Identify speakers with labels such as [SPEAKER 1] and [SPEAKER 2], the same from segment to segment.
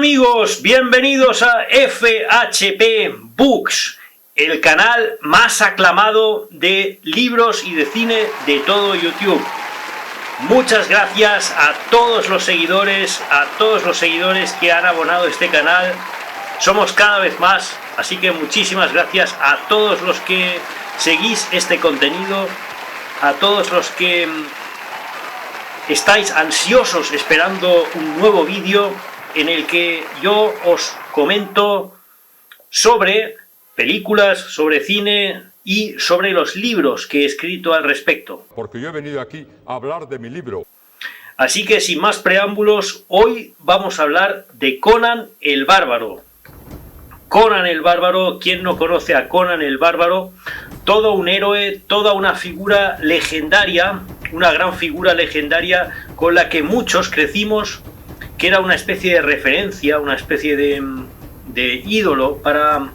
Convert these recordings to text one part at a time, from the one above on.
[SPEAKER 1] amigos, bienvenidos a FHP Books, el canal más aclamado de libros y de cine de todo YouTube. Muchas gracias a todos los seguidores, que han abonado a este canal. Somos cada vez más, así que muchísimas gracias a todos los que seguís este contenido, a todos los que estáis ansiosos esperando un nuevo vídeo en el que yo os comento sobre películas, sobre cine y sobre los libros que he escrito al respecto.
[SPEAKER 2] Porque yo he venido aquí a hablar de mi libro.
[SPEAKER 1] Así que sin más preámbulos, hoy vamos a hablar de Conan el Bárbaro. Conan el Bárbaro, ¿quién no conoce a Conan el Bárbaro? Todo un héroe, toda una figura legendaria, una gran figura legendaria con la que muchos crecimos, que era una especie de referencia, una especie de ídolo para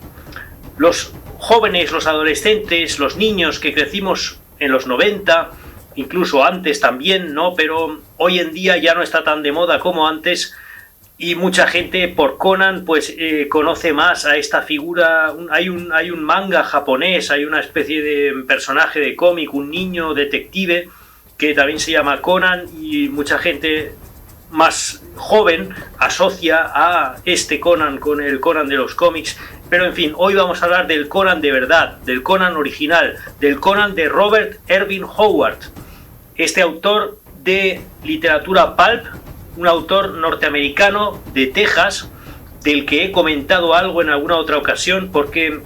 [SPEAKER 1] los jóvenes, los adolescentes, los niños que crecimos en los 90, incluso antes también, ¿no? Pero hoy en día ya no está tan de moda como antes. Y mucha gente por Conan pues conoce más a esta figura. Hay un manga japonés, hay una especie de personaje de cómic, un niño detective que también se llama Conan, y mucha gente más joven asocia a este Conan con el Conan de los cómics. Pero en fin, hoy vamos a hablar del Conan de verdad, del Conan original, del Conan de Robert Irving Howard, este autor de literatura pulp, un autor norteamericano de Texas, del que he comentado algo en alguna otra ocasión, porque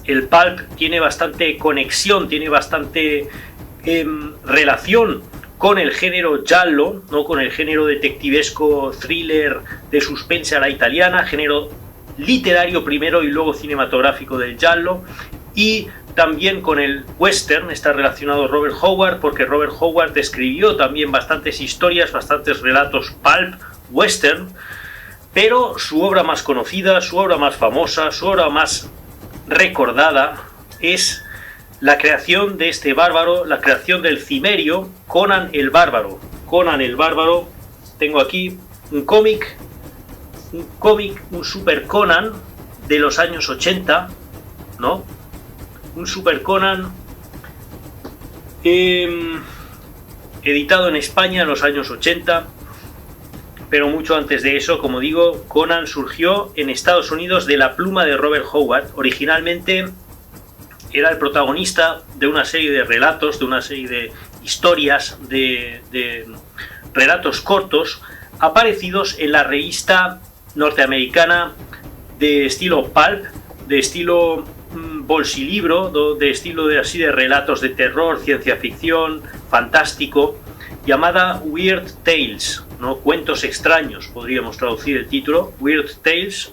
[SPEAKER 1] el pulp tiene bastante conexión, tiene bastante relación con el género giallo, ¿no? Con el género detectivesco, thriller, de suspense a la italiana, género literario primero y luego cinematográfico del giallo, y también con el western está relacionado Robert Howard, porque Robert Howard escribió también bastantes historias, bastantes relatos pulp western, pero su obra más conocida, su obra más famosa, su obra más recordada es la creación de este bárbaro, la creación del cimerio, Conan el Bárbaro. Conan el Bárbaro, tengo aquí un cómic, un Super Conan de los años 80, ¿no? Un Super Conan editado en España en los años 80, pero mucho antes de eso, como digo, Conan surgió en Estados Unidos de la pluma de Robert Howard. Originalmente era el protagonista de una serie de relatos, de una serie de historias, de relatos cortos, aparecidos en la revista norteamericana de estilo pulp, de estilo bolsilibro, de estilo así de relatos de terror, ciencia ficción, fantástico, llamada Weird Tales, ¿no? Cuentos extraños, podríamos traducir el título, Weird Tales.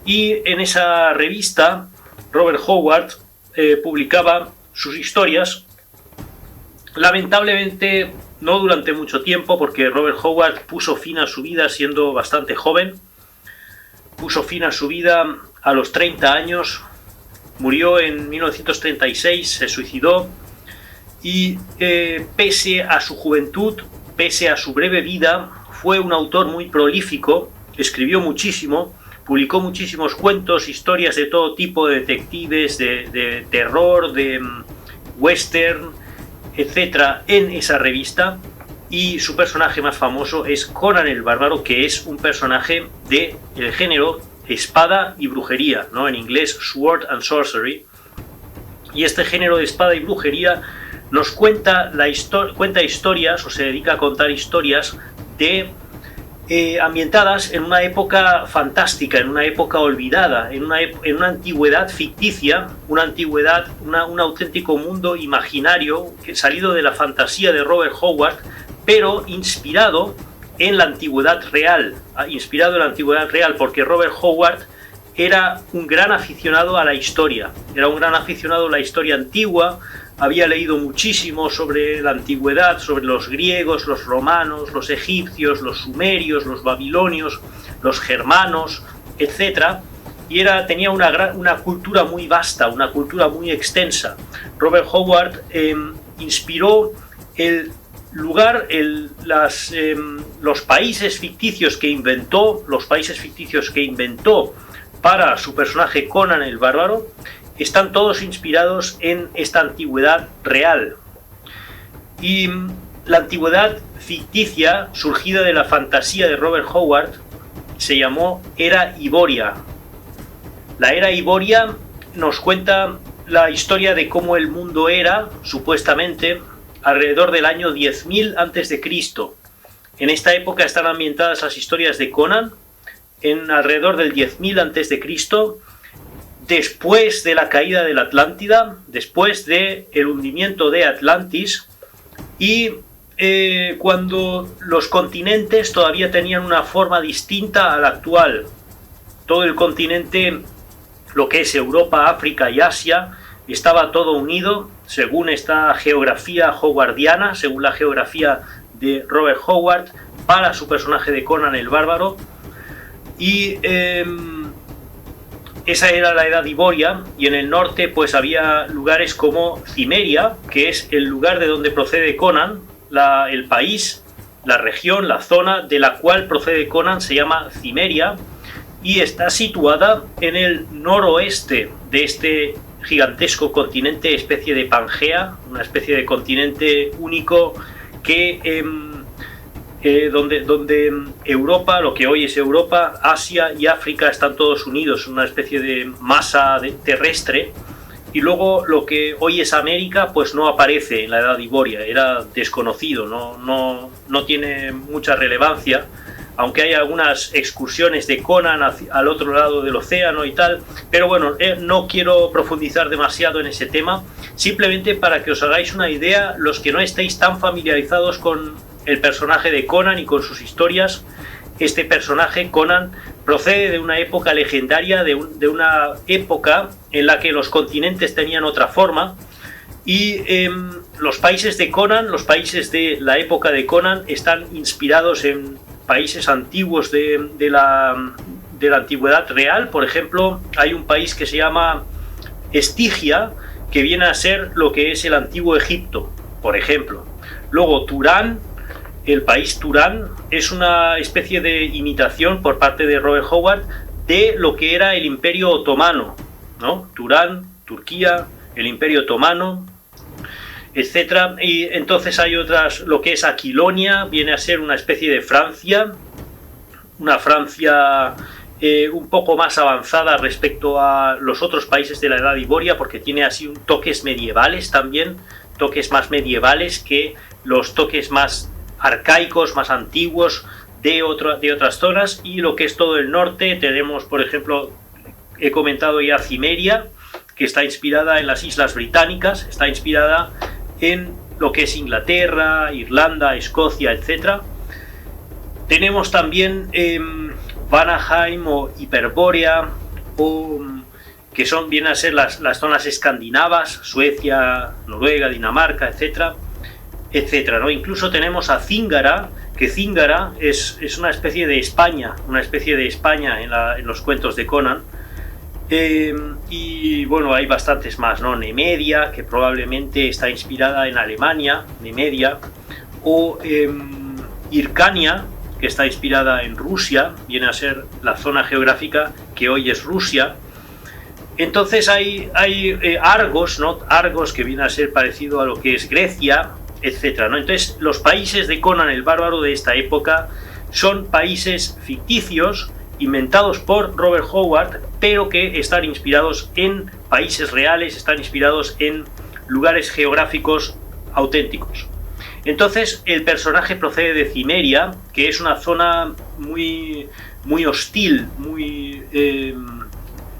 [SPEAKER 1] Y en esa revista Robert Howard publicaba sus historias, lamentablemente no durante mucho tiempo, porque Robert Howard puso fin a su vida siendo bastante joven, puso fin a su vida a los 30 años, murió en 1936, se suicidó, y pese a su juventud, pese a su breve vida, fue un autor muy prolífico, escribió muchísimo, publicó muchísimos cuentos, historias de todo tipo, de detectives, de terror, de western, etc. en esa revista, y su personaje más famoso es Conan el Bárbaro, que es un personaje del género espada y brujería, ¿no? En inglés Sword and Sorcery. Y este género de espada y brujería nos cuenta historias, o se dedica a contar historias de ambientadas en una época fantástica, en una época olvidada, en una antigüedad ficticia, una antigüedad, un auténtico mundo imaginario salido de la fantasía de Robert Howard, pero inspirado en la antigüedad real, porque Robert Howard era un gran aficionado a la historia, antigua. Había leído muchísimo sobre la antigüedad, sobre los griegos, los romanos, los egipcios, los sumerios, los babilonios, los germanos, etc. Y tenía una cultura muy vasta, una cultura muy extensa. Robert Howard inspiró lugar, los países ficticios que inventó, para su personaje Conan el Bárbaro, están todos inspirados en esta antigüedad real. Y la antigüedad ficticia, surgida de la fantasía de Robert Howard, se llamó Era Iboria. La Era Iboria nos cuenta la historia de cómo el mundo era, supuestamente, alrededor del año 10.000 a.C. En esta época están ambientadas las historias de Conan, en alrededor del 10.000 a.C., después de la caída de la Atlántida, después del hundimiento de Atlantis, y cuando los continentes todavía tenían una forma distinta a la actual. Todo el continente, lo que es Europa, África y Asia, estaba todo unido según esta geografía howardiana, según la geografía de Robert Howard, para su personaje de Conan el Bárbaro. Y esa era la Edad Iboria, y en el norte pues había lugares como Cimeria, que es el lugar de donde procede Conan, el país, la región, la zona de la cual procede Conan se llama Cimeria, y está situada en el noroeste de este gigantesco continente, especie de Pangea, una especie de continente único que donde Europa, lo que hoy es Europa, Asia y África están todos unidos, una especie de masa terrestre, y luego lo que hoy es América pues no aparece en la Edad Iboria, era desconocido, no tiene mucha relevancia, aunque hay algunas excursiones de Conan al otro lado del océano y tal, pero bueno, no quiero profundizar demasiado en ese tema, simplemente para que os hagáis una idea, los que no estéis tan familiarizados con el personaje de Conan y con sus historias. Este personaje, Conan, procede de una época legendaria, de una época en la que los continentes tenían otra forma, y los países de Conan, los países de la época de Conan, están inspirados en países antiguos de la antigüedad real. Por ejemplo, hay un país que se llama Estigia, que viene a ser lo que es el antiguo Egipto, por ejemplo. Luego Turán, el país Turán, es una especie de imitación por parte de Robert Howard de lo que era el Imperio Otomano, ¿no? Turán, Turquía, el Imperio Otomano, etcétera. Y entonces hay otras, lo que es Aquilonia, viene a ser una especie de Francia, una Francia un poco más avanzada respecto a los otros países de la Edad Iboria, porque tiene así toques medievales también, toques más medievales que los toques más arcaicos, más antiguos de otras zonas. Y lo que es todo el norte, tenemos por ejemplo, he comentado ya Cimeria, que está inspirada en las Islas Británicas, está inspirada en lo que es Inglaterra, Irlanda, Escocia, etc. Tenemos también Vanaheim o Hiperbórea, que vienen a ser las zonas escandinavas, Suecia, Noruega, Dinamarca, etcétera, ¿no? Incluso tenemos a Zingara, que Zingara es una especie de España, en los cuentos de Conan. Y bueno, hay bastantes más, ¿no? Nemedia, que probablemente está inspirada en Alemania, Nemedia, o Hircania, que está inspirada en Rusia, viene a ser la zona geográfica que hoy es Rusia. Entonces hay Argos, ¿no? Argos, que viene a ser parecido a lo que es Grecia, etcétera, ¿no? Entonces los países de Conan el Bárbaro de esta época son países ficticios inventados por Robert Howard, pero que están inspirados en países reales, están inspirados en lugares geográficos auténticos. Entonces el personaje procede de Cimeria, que es una zona muy hostil, muy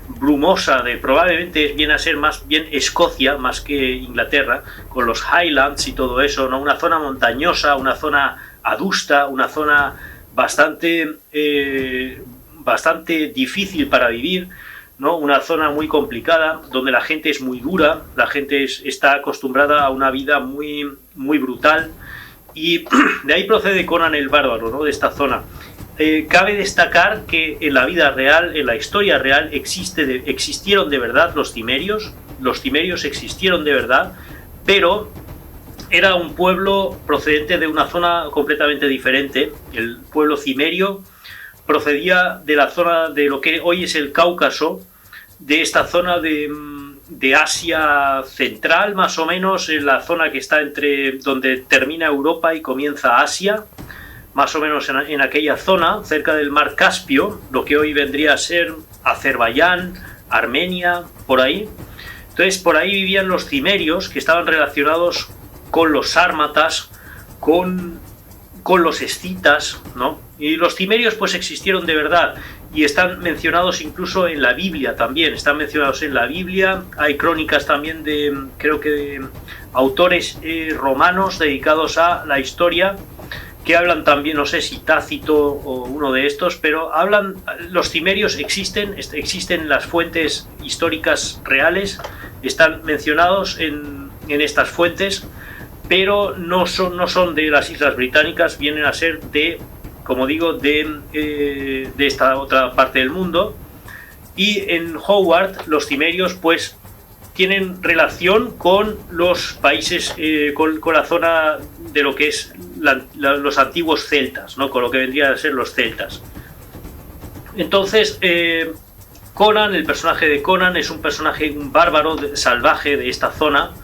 [SPEAKER 1] brumosa, probablemente viene a ser más bien Escocia más que Inglaterra, con los Highlands y todo eso, ¿no? Una zona montañosa, una zona adusta, una zona bastante difícil para vivir, ¿no? Una zona muy complicada, donde la gente es muy dura, la gente está acostumbrada a una vida muy brutal, y de ahí procede Conan el Bárbaro, ¿no? De esta zona. Cabe destacar que en la vida real, en la historia real, existieron de verdad los cimerios existieron de verdad, pero era un pueblo procedente de una zona completamente diferente. El pueblo cimerio procedía de la zona de lo que hoy es el Cáucaso, de esta zona de Asia Central, más o menos, en la zona que está entre donde termina Europa y comienza Asia, más o menos en aquella zona, cerca del mar Caspio, lo que hoy vendría a ser Azerbaiyán, Armenia, por ahí. Entonces, por ahí vivían los cimerios, que estaban relacionados con los sármatas, con los escitas, ¿no? Y los cimerios pues existieron de verdad y están mencionados incluso en la Biblia también, están mencionados en la Biblia. Hay crónicas también creo que de autores romanos dedicados a la historia, que hablan también, no sé si Tácito o uno de estos, pero hablan, los cimerios existen las fuentes históricas reales, están mencionados en estas fuentes, pero no son de las Islas Británicas, vienen a ser de, como digo, de esta otra parte del mundo. Y en Howard los cimerios pues tienen relación con los países, con la zona de lo que es los antiguos celtas, ¿no? Con lo que vendrían a ser los celtas. Entonces, Conan, el personaje de Conan, es un personaje, un bárbaro salvaje de esta zona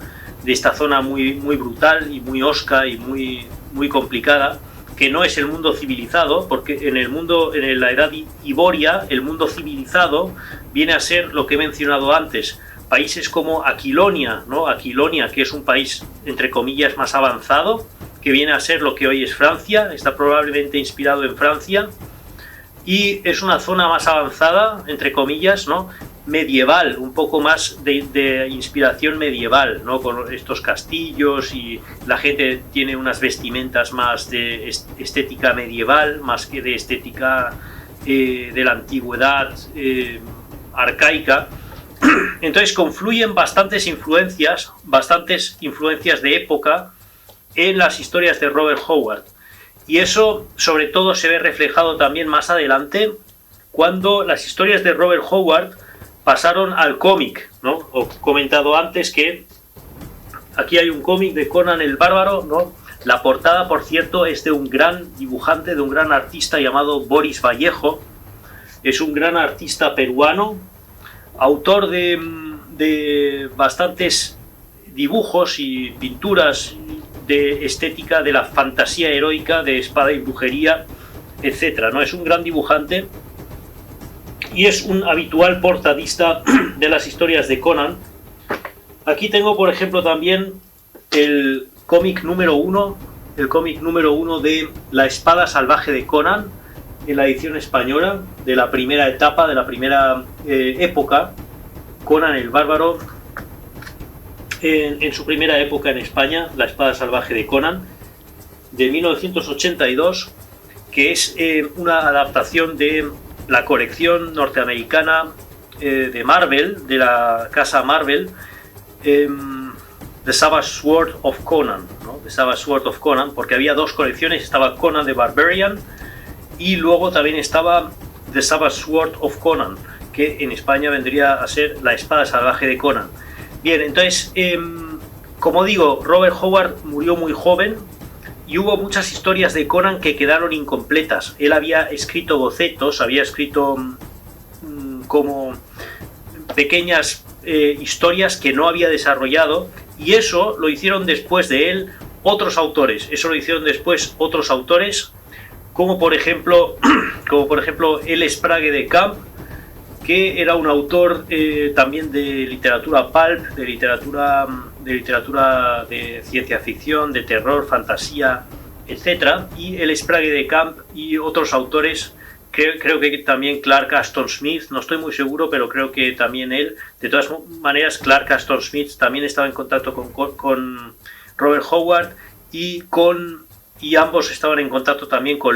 [SPEAKER 1] muy, muy brutal y muy hosca y muy complicada, que no es el mundo civilizado, porque en la edad iboria, el mundo civilizado viene a ser lo que he mencionado antes, países como Aquilonia, ¿no? Aquilonia, que es un país, entre comillas, más avanzado, que viene a ser lo que hoy es Francia, está probablemente inspirado en Francia, y es una zona más avanzada, entre comillas, ¿no? Medieval, un poco más de inspiración medieval, ¿no? Con estos castillos, y la gente tiene unas vestimentas más de estética medieval, más que de estética de la antigüedad arcaica. Entonces confluyen bastantes influencias de época en las historias de Robert Howard, y eso sobre todo se ve reflejado también más adelante cuando las historias de Robert Howard pasaron al cómic, ¿no? Os he comentado antes que aquí hay un cómic de Conan el Bárbaro, ¿no? La portada, por cierto, es de un gran dibujante, de un gran artista llamado Boris Vallejo. Es un gran artista peruano, autor de bastantes dibujos y pinturas de estética de la fantasía heroica, de espada y brujería, etcétera, ¿no? Es un gran dibujante y es un habitual portadista de las historias de Conan. Aquí tengo, por ejemplo, también el cómic número 1, de La espada salvaje de Conan, en la edición española, de la primera etapa, de la primera época, Conan el Bárbaro, en su primera época en España, La espada salvaje de Conan, de 1982, que es una adaptación de la colección norteamericana de Marvel, de la casa Marvel, The Savage Sword of Conan, ¿no? The Savage Sword of Conan, porque había dos colecciones, estaba Conan the Barbarian y luego también estaba The Savage Sword of Conan, que en España vendría a ser La espada salvaje de Conan. Bien, entonces, como digo, Robert Howard murió muy joven y hubo muchas historias de Conan que quedaron incompletas. Él había escrito bocetos, había escrito como pequeñas historias que no había desarrollado, y eso lo hicieron después de él otros autores. Como por ejemplo L. Sprague de Camp, que era un autor también de literatura pulp, de literatura de ciencia ficción, de terror, fantasía, etc. Y L. Sprague de Camp y otros autores, creo que también Clark Ashton Smith, no estoy muy seguro, pero creo que también él. De todas maneras, Clark Ashton Smith también estaba en contacto con Robert Howard, y ambos estaban en contacto también con